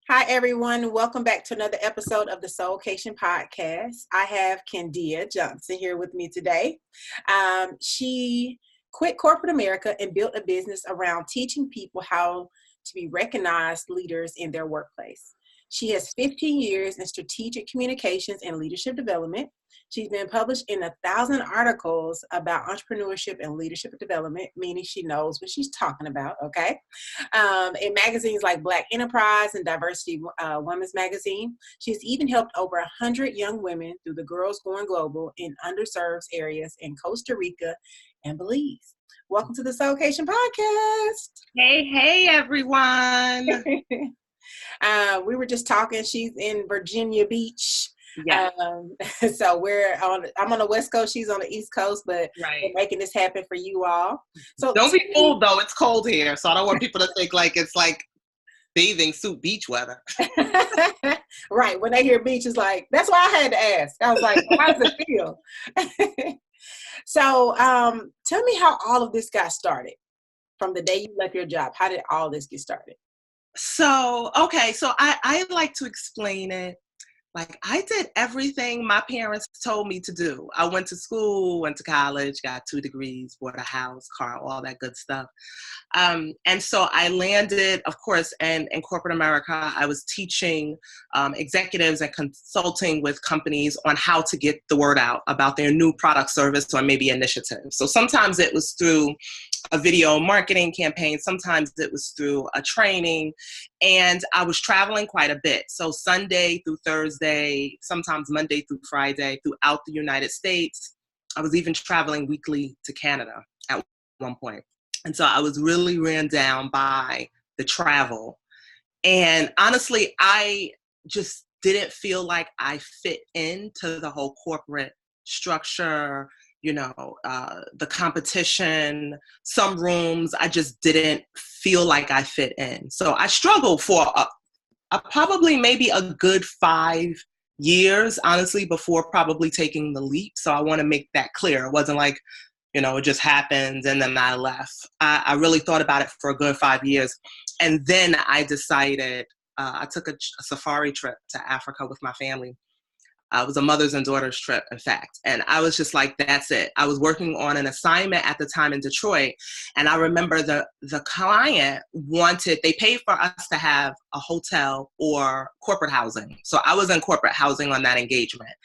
Hi, everyone. Welcome back to another episode of the SOULKATION podcast. I have Kandia Johnson here with me today. She quit corporate America and built a business around teaching people how to be recognized leaders in their workplace. She has 15 years in strategic communications and leadership development. She's been published in 1,000 articles about entrepreneurship and leadership development, meaning she knows what she's talking about, okay? In magazines like Black Enterprise and Diversity Women's Magazine. She's even helped over 100 young women through the Girls Going Global in underserved areas in Costa Rica and Belize. Welcome to the SOULKATION podcast. Hey, everyone. We were just talking. She's in Virginia Beach. Yeah. So I'm on the West Coast. She's on the East Coast, but we're making this happen for you all. So don't be fooled though. It's cold here, so I don't want people to think like it's like bathing suit beach weather. Right. When they hear beach, it's like that's why I had to ask. I was like, how does it feel? So tell me how all of this got started from the day you left your job. How did all this get started? So I like to explain it like I did everything my parents told me to do. I went to school, went to college, got 2 degrees, bought a house, car, all that good stuff. And so I landed, of course, in corporate America. I was teaching executives and consulting with companies on how to get the word out about their new product, service, or maybe initiative. So sometimes it was through a video marketing campaign. Sometimes it was through a training, and I was traveling quite a bit. So Sunday through Thursday, sometimes Monday through Friday throughout the United States. I was even traveling weekly to Canada at one point. And so I was really ran down by the travel. And honestly, I just didn't feel like I fit into the whole corporate structure, the competition, some rooms, I just didn't feel like I fit in. So I struggled for probably maybe a good 5 years, honestly, before probably taking the leap. So I want to make that clear. It wasn't like, it just happened and then I left. I really thought about it for a good 5 years. And then I decided, I took a safari trip to Africa with my family. It was a mother's and daughter's trip, in fact. And I was just like, that's it. I was working on an assignment at the time in Detroit. And I remember the client they paid for us to have a hotel or corporate housing. So I was in corporate housing on that engagement.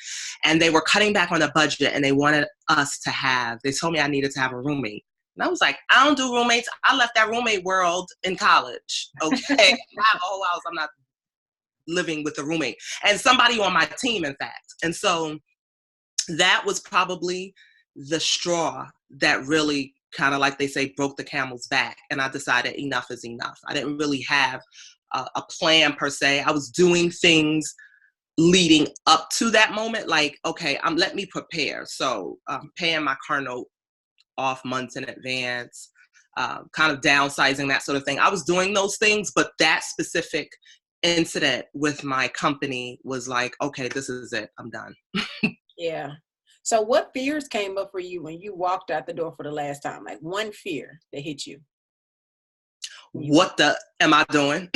And they were cutting back on the budget and they wanted us they told me I needed to have a roommate. And I was like, I don't do roommates. I left that roommate world in college. Okay. I have a whole house. I'm not living with a roommate and somebody on my team, in fact. And so that was probably the straw that really kind of, like they say, broke the camel's back. And I decided enough is enough. I didn't really have a plan per se. I was doing things leading up to that moment. Like, okay, let me prepare. So paying my car note off months in advance, kind of downsizing, that sort of thing. I was doing those things, but that specific incident with my company was like, okay, this is it. I'm done. Yeah. So what fears came up for you when you walked out the door for the last time? Like one fear that hit you? What the am I doing?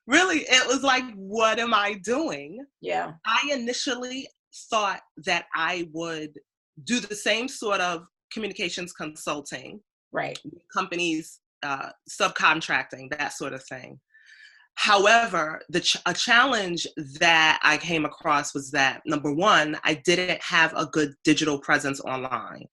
Really, it was like, what am I doing? Yeah. I initially thought that I would do the same sort of communications consulting. Right. Companies, subcontracting, that sort of thing. However, a challenge that I came across was that, number one, I didn't have a good digital presence online.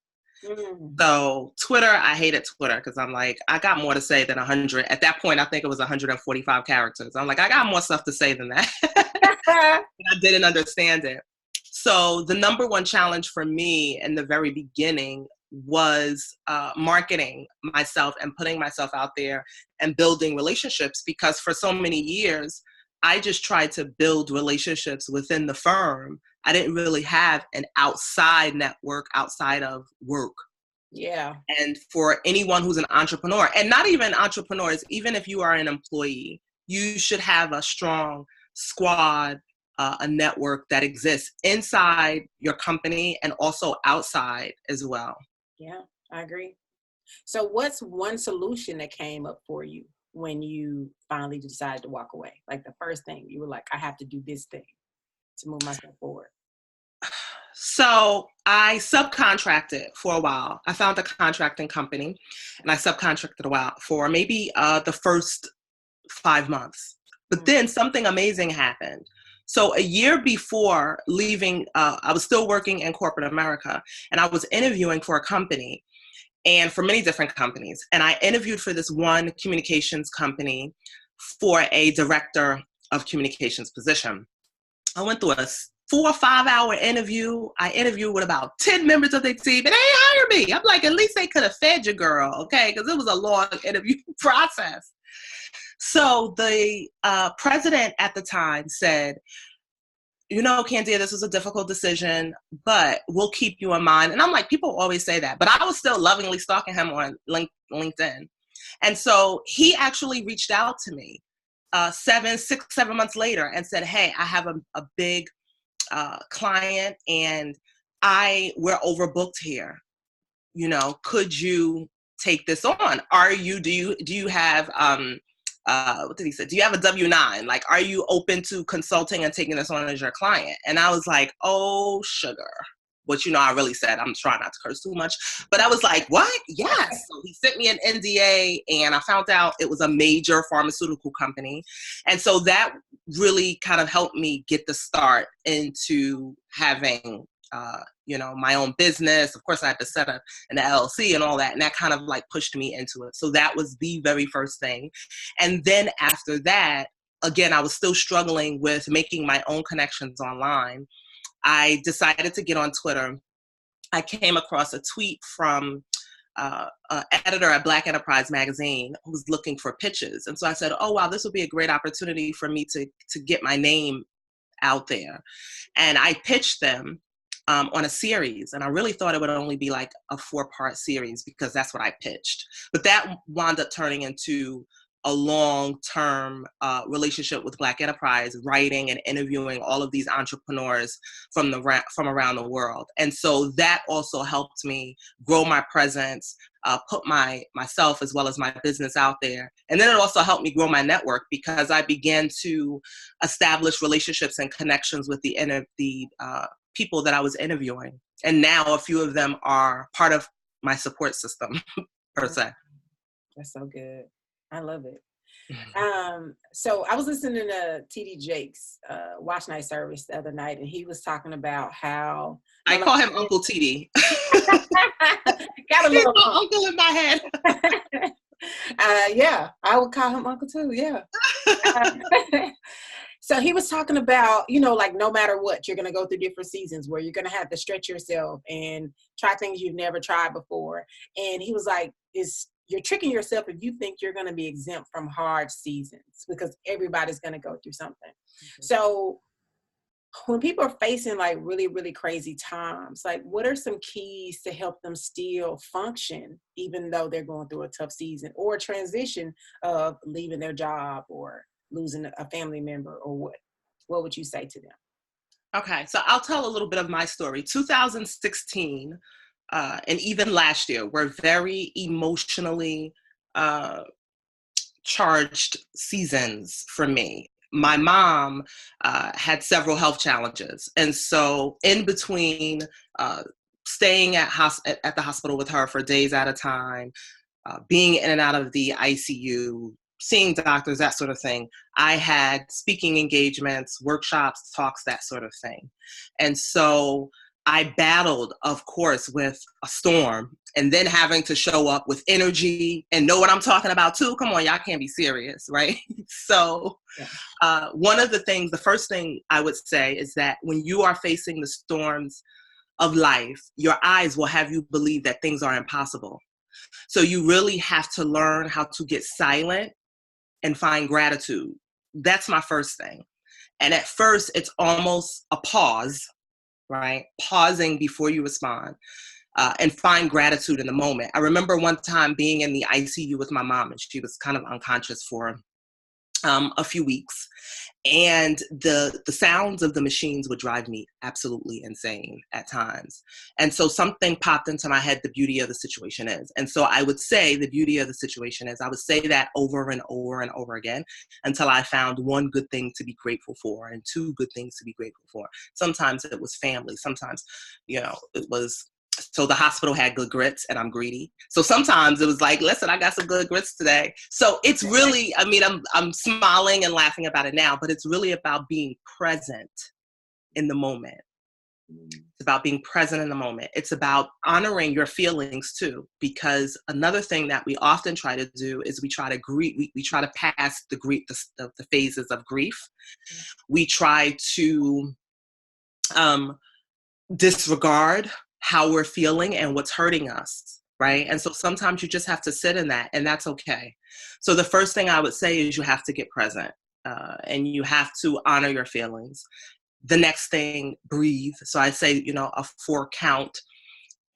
So Twitter, I hated Twitter because I'm like, I got more to say than 100. At that point, I think it was 145 characters. I'm like, I got more stuff to say than that. I didn't understand it. So the number one challenge for me in the very beginning was marketing myself and putting myself out there and building relationships, because for so many years, I just tried to build relationships within the firm. I didn't really have an outside network outside of work. Yeah. And for anyone who's an entrepreneur, and not even entrepreneurs, even if you are an employee, you should have a strong squad, a network that exists inside your company and also outside as well. Yeah, I agree. So what's one solution that came up for you when you finally decided to walk away? Like the first thing you were like, I have to do this thing to move myself forward. So I subcontracted for a while. I found a contracting company and I subcontracted a while for maybe the first 5 months. But then something amazing happened. So a year before leaving, I was still working in corporate America, and I was interviewing for a company and for many different companies. And I interviewed for this one communications company for a director of communications position. I went through a 4 or 5 hour interview. I interviewed with about 10 members of their team, and they didn't hire me. I'm like, at least they could have fed your girl, okay? Because it was a long interview process. So the president at the time said, you know, Kandia, this was a difficult decision, but we'll keep you in mind. And I'm like, people always say that, but I was still lovingly stalking him on LinkedIn. And so he actually reached out to me 6, 7 months later and said, hey, I have a big client and we're overbooked here. You know, could you take this on? Do you have, what did he say? Do you have a W-9? Like, are you open to consulting and taking this on as your client? And I was like, oh, sugar. Which, you know, I really said, I'm trying not to curse too much. But I was like, what? Yes. So he sent me an NDA and I found out it was a major pharmaceutical company. And so that really kind of helped me get the start into having, you know, my own business. Of course, I had to set up an LLC and all that. And that kind of like pushed me into it. So that was the very first thing. And then after that, again, I was still struggling with making my own connections online. I decided to get on Twitter. I came across a tweet from an editor at Black Enterprise magazine who was looking for pitches. And so I said, oh, wow, this would be a great opportunity for me to get my name out there. And I pitched them on a series. And I really thought it would only be like a 4-part series because that's what I pitched. But that wound up turning into a long-term relationship with Black Enterprise, writing and interviewing all of these entrepreneurs from around the world. And so that also helped me grow my presence, put myself as well as my business out there. And then it also helped me grow my network because I began to establish relationships and connections with the people that I was interviewing. And now a few of them are part of my support system, per se. That's so good. I love it. So I was listening to TD Jake's Watch Night service the other night, and he was talking about how I call him Uncle TD. Got a little uncle in my head. Yeah, I would call him Uncle too. Yeah. So he was talking about, you know, like no matter what, you're going to go through different seasons where you're going to have to stretch yourself and try things you've never tried before. And he was like, you're tricking yourself if you think you're going to be exempt from hard seasons because everybody's going to go through something. Mm-hmm. So when people are facing like really, really crazy times, like what are some keys to help them still function even though they're going through a tough season or a transition of leaving their job or losing a family member or what would you say to them? Okay, so I'll tell a little bit of my story. 2016 and even last year were very emotionally charged seasons for me. My mom had several health challenges. And so in between staying at the hospital with her for days at a time, being in and out of the ICU, seeing doctors, that sort of thing, I had speaking engagements, workshops, talks, that sort of thing. And so I battled, of course, with a storm and then having to show up with energy and know what I'm talking about too. Come on, y'all can't be serious, right? So the first thing I would say is that when you are facing the storms of life, your eyes will have you believe that things are impossible. So you really have to learn how to get silent and find gratitude. That's my first thing. And at first, it's almost a pause, right? Pausing before you respond and find gratitude in the moment. I remember one time being in the ICU with my mom, and she was kind of unconscious for a few weeks. And the sounds of the machines would drive me absolutely insane at times. And so something popped into my head, the beauty of the situation is. And so I would say the beauty of the situation is, I would say that over and over and over again until I found one good thing to be grateful for and two good things to be grateful for. Sometimes it was family. Sometimes, it was, so the hospital had good grits and I'm greedy. So sometimes it was like, listen, I got some good grits today. So it's really, I'm smiling and laughing about it now, but it's really about being present in the moment. It's about being present in the moment. It's about honoring your feelings too, because another thing that we often try to do is we try to pass the phases of grief. We try to disregard how we're feeling and what's hurting us, right? And so sometimes you just have to sit in that, and that's okay. So the first thing I would say is you have to get present, and you have to honor your feelings. The next thing, breathe. So I say, a 4 count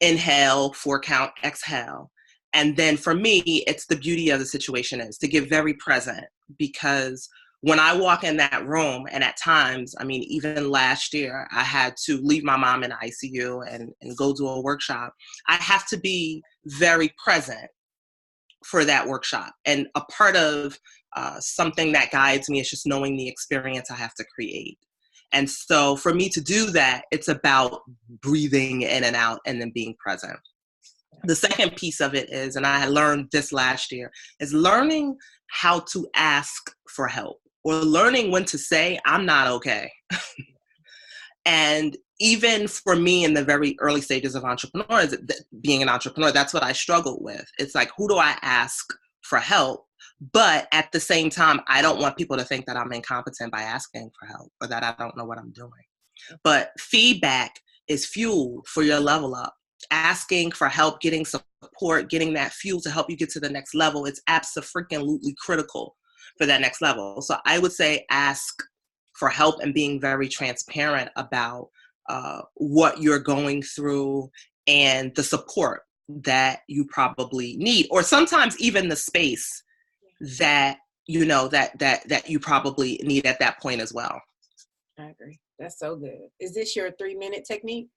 inhale, 4 count exhale. And then for me, it's the beauty of the situation is to get very present, because when I walk in that room, and at times, even last year, I had to leave my mom in ICU and go do a workshop. I have to be very present for that workshop. And a part of something that guides me is just knowing the experience I have to create. And so for me to do that, it's about breathing in and out and then being present. The second piece of it is, and I learned this last year, is learning how to ask for help, or learning when to say, I'm not okay. And even for me in the very early stages of being an entrepreneur, that's what I struggled with. It's like, who do I ask for help? But at the same time, I don't want people to think that I'm incompetent by asking for help, or that I don't know what I'm doing. But feedback is fuel for your level up. Asking for help, getting support, getting that fuel to help you get to the next level, it's absolutely critical for that next level. So I would say ask for help and being very transparent about what you're going through and the support that you probably need, or sometimes even the space that that you probably need at that point as well. I agree. That's so good. Is this your 3-minute technique?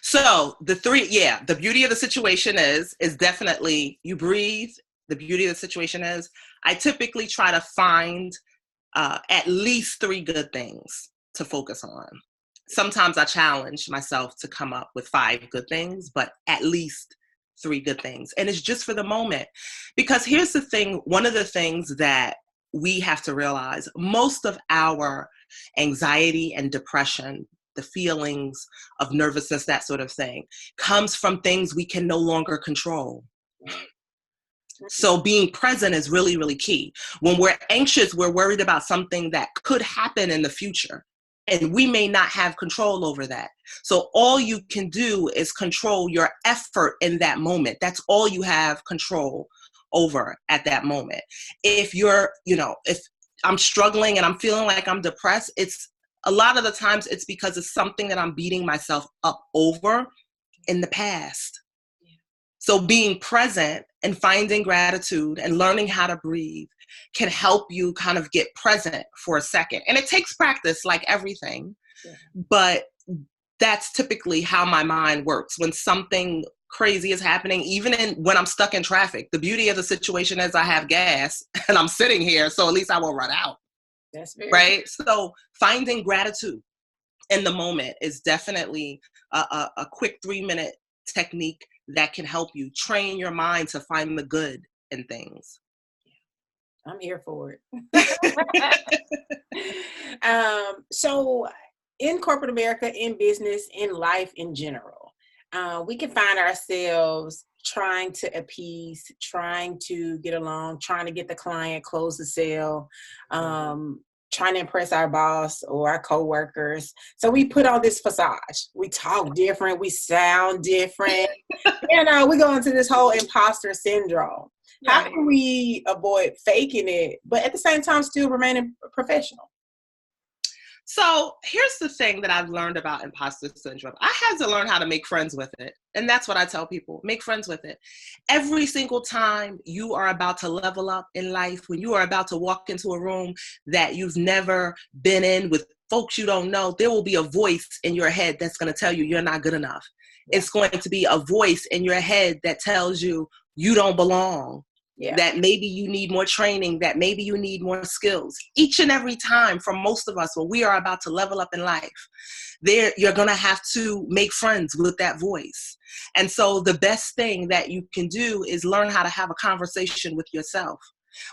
So the beauty of the situation is definitely you breathe. The beauty of the situation is I typically try to find at least 3 good things to focus on. Sometimes I challenge myself to come up with 5 good things, but at least 3 good things. And it's just for the moment. Because here's the thing, one of the things that we have to realize, most of our anxiety and depression, the feelings of nervousness, that sort of thing, comes from things we can no longer control. So being present is really, really key. When we're anxious, we're worried about something that could happen in the future, and we may not have control over that. So all you can do is control your effort in that moment. That's all you have control over at that moment. If if I'm struggling and I'm feeling like I'm depressed, it's a lot of the times it's because it's something that I'm beating myself up over in the past. So being present and finding gratitude and learning how to breathe can help you kind of get present for a second. And it takes practice, like everything, but that's typically how my mind works. When something crazy is happening, even when I'm stuck in traffic, the beauty of the situation is I have gas and I'm sitting here, so at least I won't run out. That's very right. So finding gratitude in the moment is definitely a quick 3-minute technique that can help you train your mind to find the good in things. I'm here for it. So in corporate America, in business, in life in general, we can find ourselves trying to appease, trying to get along, trying to get the client, close the sale, trying to impress our boss or our coworkers. So we put on this facade. We talk different. We sound different. And we go into this whole imposter syndrome. How can we avoid faking it, but at the same time still remaining professional? So here's the thing that I've learned about imposter syndrome. I had to learn how to make friends with it. And that's what I tell people, make friends with it. Every single time you are about to level up in life, when you are about to walk into a room that you've never been in with folks you don't know, there will be a voice in your head that's going to tell you you're not good enough. It's going to be a voice in your head that tells you you don't belong. Yeah. That maybe you need more training, that maybe you need more skills. Each and every time, for most of us, when we are about to level up in life, you're going to have to make friends with that voice. And so the best thing that you can do is learn how to have a conversation with yourself.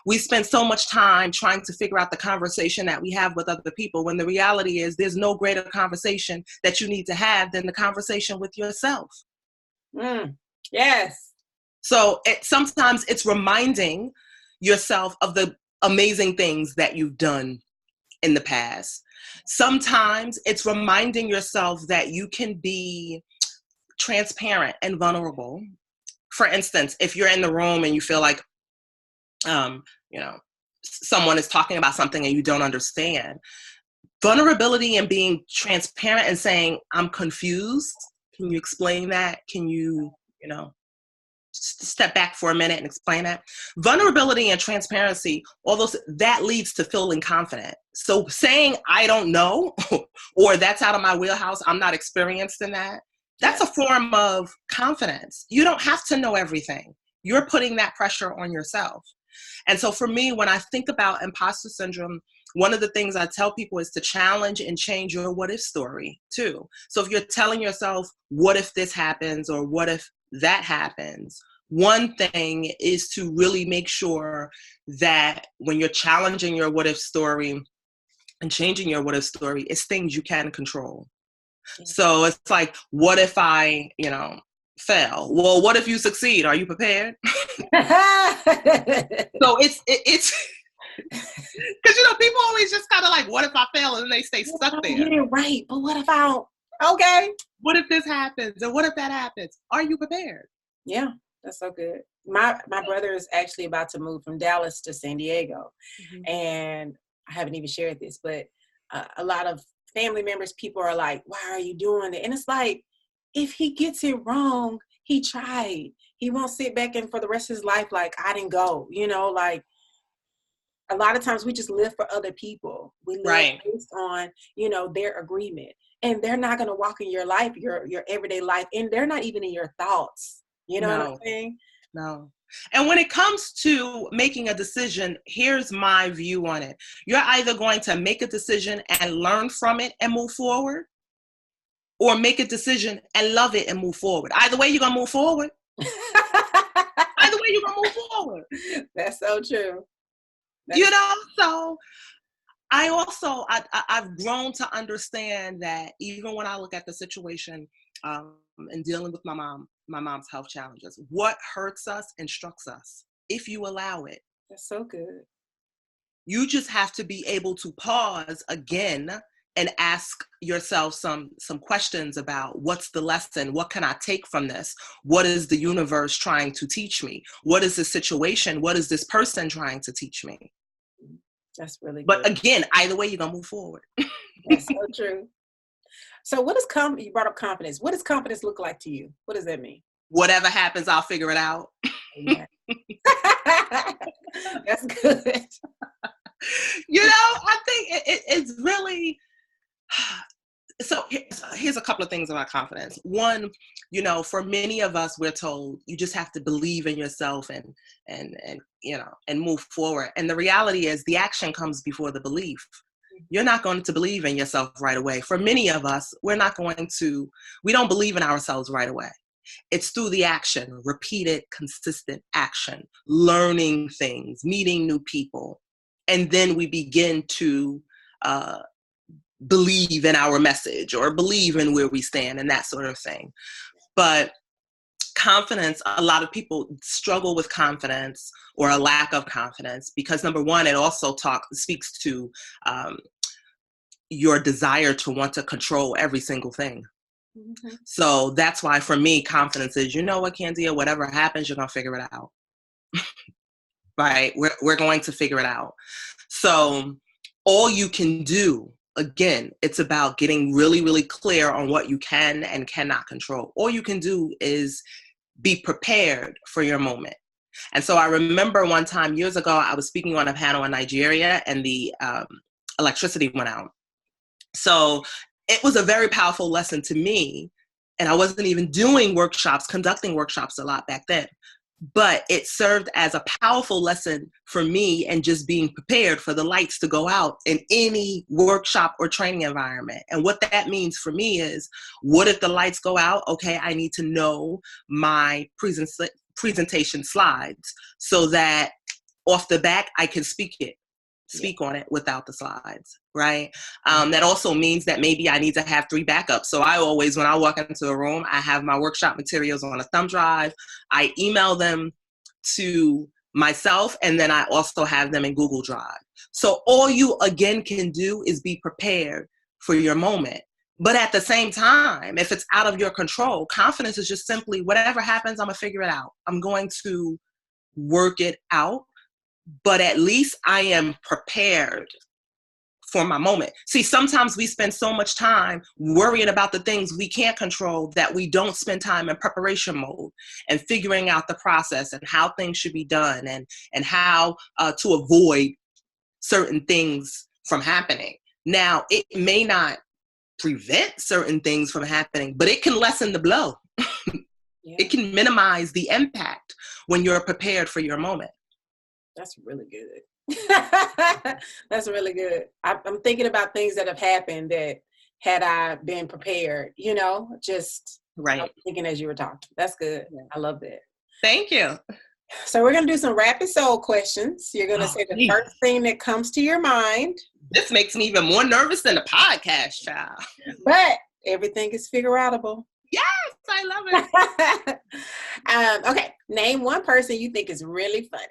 We spend so much time trying to figure out the conversation that we have with other people, when the reality is there's no greater conversation that you need to have than the conversation with yourself. Yes. So sometimes it's reminding yourself of the amazing things that you've done in the past. Sometimes it's reminding yourself that you can be transparent and vulnerable. For instance, if you're in the room and you feel like, someone is talking about something and you don't understand, vulnerability and being transparent and saying, I'm confused. Can you explain that? Can you, step back for a minute and explain that? Vulnerability and transparency, that leads to feeling confident. So saying, I don't know, or that's out of my wheelhouse, I'm not experienced in that, that's a form of confidence. You don't have to know everything. You're putting that pressure on yourself. And so for me, when I think about imposter syndrome, one of the things I tell people is to challenge and change your what if story too. So if you're telling yourself, what if this happens, or what if that happens, one thing is to really make sure that when you're challenging your what if story and changing your what if story, it's things you can control. So it's like, what if I, fail? Well, what if you succeed? Are you prepared? So it's because people always just kind of like, what if I fail? And they stay stuck there. Yeah, right. But what if I don't? Okay. What if this happens? And what if that happens? Are you prepared? Yeah, that's so good. My brother is actually about to move from Dallas to San Diego. And I haven't even shared this, but a lot of family members, people are like, why are you doing it? And it's like, if he gets it wrong, he tried. He won't sit back and for the rest of his life, like, I didn't go, like a lot of times we just live for other people. We live based on, their agreement, and they're not going to walk in your life, your everyday life. And they're not even in your thoughts. You know what I'm saying? No. And when it comes to making a decision, here's my view on it. You're either going to make a decision and learn from it and move forward, or make a decision and love it and move forward. Either way, you're going to move forward. Either way, you're going to move forward. That's so true. So I've grown to understand that even when I look at the situation and dealing with my mom's health challenges, what hurts us instructs us if you allow it. That's so good. You just have to be able to pause again and ask yourself some questions about, what's the lesson? What can I take from this? What is the universe trying to teach me? What is the situation? What is this person trying to teach me? That's really good. But again, either way, you're going to move forward. That's so true. So what does you brought up confidence. What does confidence look like to you? What does that mean? Whatever happens, I'll figure it out. That's good. I think it's really, so here's a couple of things about confidence. One, for many of us, we're told you just have to believe in yourself and move forward. And the reality is the action comes before the belief. You're not going to believe in yourself right away. For many of us, we don't believe in ourselves right away. It's through the action, repeated, consistent action, learning things, meeting new people. And then we begin to believe in our message or believe in where we stand and that sort of thing. But confidence, a lot of people struggle with confidence or a lack of confidence because, number one, it also speaks to your desire to want to control every single thing. Mm-hmm. So that's why for me, confidence is, what, Kandia, whatever happens, you're going to figure it out. Right? We're going to figure it out. So all you can do again, it's about getting really, really clear on what you can and cannot control. All you can do is be prepared for your moment. And so I remember one time years ago, I was speaking on a panel in Nigeria, and the electricity went out. So it was a very powerful lesson to me. And I wasn't even conducting workshops a lot back then. But it served as a powerful lesson for me, and just being prepared for the lights to go out in any workshop or training environment. And what that means for me is, what if the lights go out? Okay, I need to know my presentation slides so that off the back I can speak on it without the slides, right? That also means that maybe I need to have 3 backups. So I always, when I walk into a room, I have my workshop materials on a thumb drive. I email them to myself, and then I also have them in Google Drive. So all you, again, can do is be prepared for your moment. But at the same time, if it's out of your control, confidence is just simply, whatever happens, I'm going to figure it out. I'm going to work it out. But at least I am prepared for my moment. See, sometimes we spend so much time worrying about the things we can't control that we don't spend time in preparation mode and figuring out the process and how things should be done, and how to avoid certain things from happening. Now, it may not prevent certain things from happening, but it can lessen the blow. Yeah. It can minimize the impact when you're prepared for your moment. That's really good. That's really good. I'm thinking about things that have happened that, had I been prepared, just right. I'm thinking as you were talking. That's good. I love that. Thank you. So we're going to do some rapid soul questions. You're going to say the first thing that comes to your mind. This makes me even more nervous than the podcast, child. But everything is figure-outable. Yes, I love it. Okay, name one person you think is really funny.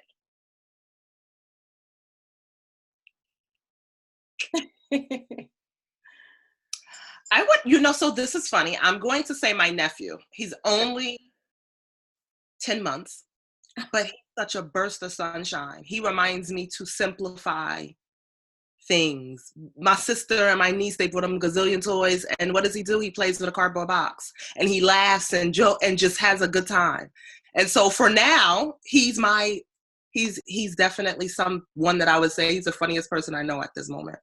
So this is funny. I'm going to say my nephew. He's only 10 months, but he's such a burst of sunshine. He reminds me to simplify things. My sister and my niece, they brought him a gazillion toys, and what does he do? He plays with a cardboard box, and he laughs and just has a good time. And so for now, he's definitely someone that I would say he's the funniest person I know at this moment.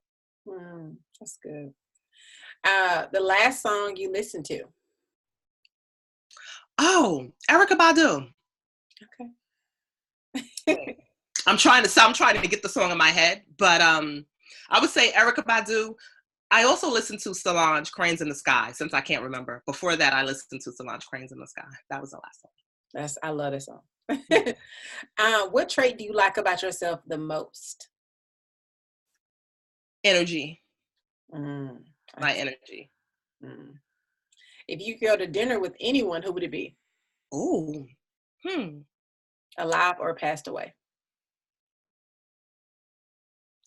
That's good. The last song you listened to? Oh, Erykah Badu. Okay. I'm trying to get the song in my head, but I would say Erykah Badu. I also listened to Solange, Cranes in the Sky, since I can't remember. Before that, I listened to Solange, Cranes in the Sky. That was the last song. I love that song. What trait do you like about yourself the most? Energy. My energy. If you could go to dinner with anyone, who would it be? Oh, Alive or passed away?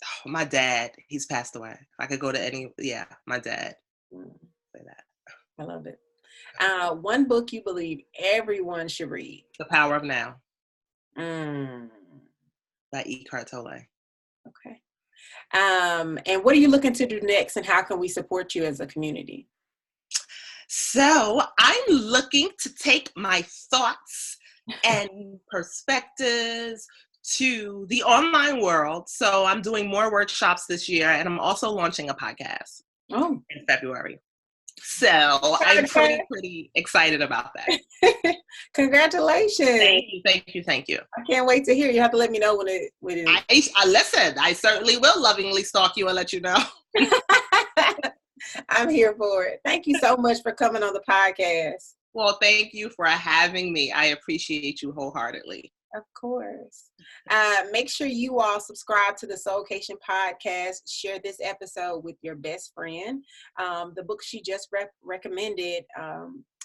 Oh, my dad. He's passed away. If I could go to my dad. Say that. I love it. One book you believe everyone should read? The Power of Now. By Eckhart Tolle. Okay. And what are you looking to do next, and how can we support you as a community? So I'm looking to take my thoughts and perspectives to the online world. So I'm doing more workshops this year, and I'm also launching a podcast in February. So I'm pretty excited about that. Congratulations. Thank you. I can't wait to hear. You have to let me know when it is. I listen. I certainly will lovingly stalk you and let you know. I'm here for it. Thank you so much for coming on the podcast. Well, thank you for having me. I appreciate you wholeheartedly. Of course. Make sure you all subscribe to the SOULKATION podcast. Share this episode with your best friend. The book she just recommended,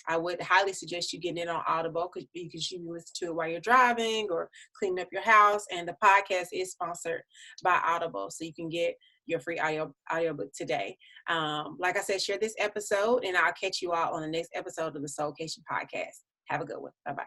I would highly suggest you get it on Audible, because you can listen to it while you're driving or cleaning up your house. And the podcast is sponsored by Audible, so you can get your free audiobook today. Like I said, share this episode, and I'll catch you all on the next episode of the SOULKATION podcast. Have a good one. Bye-bye.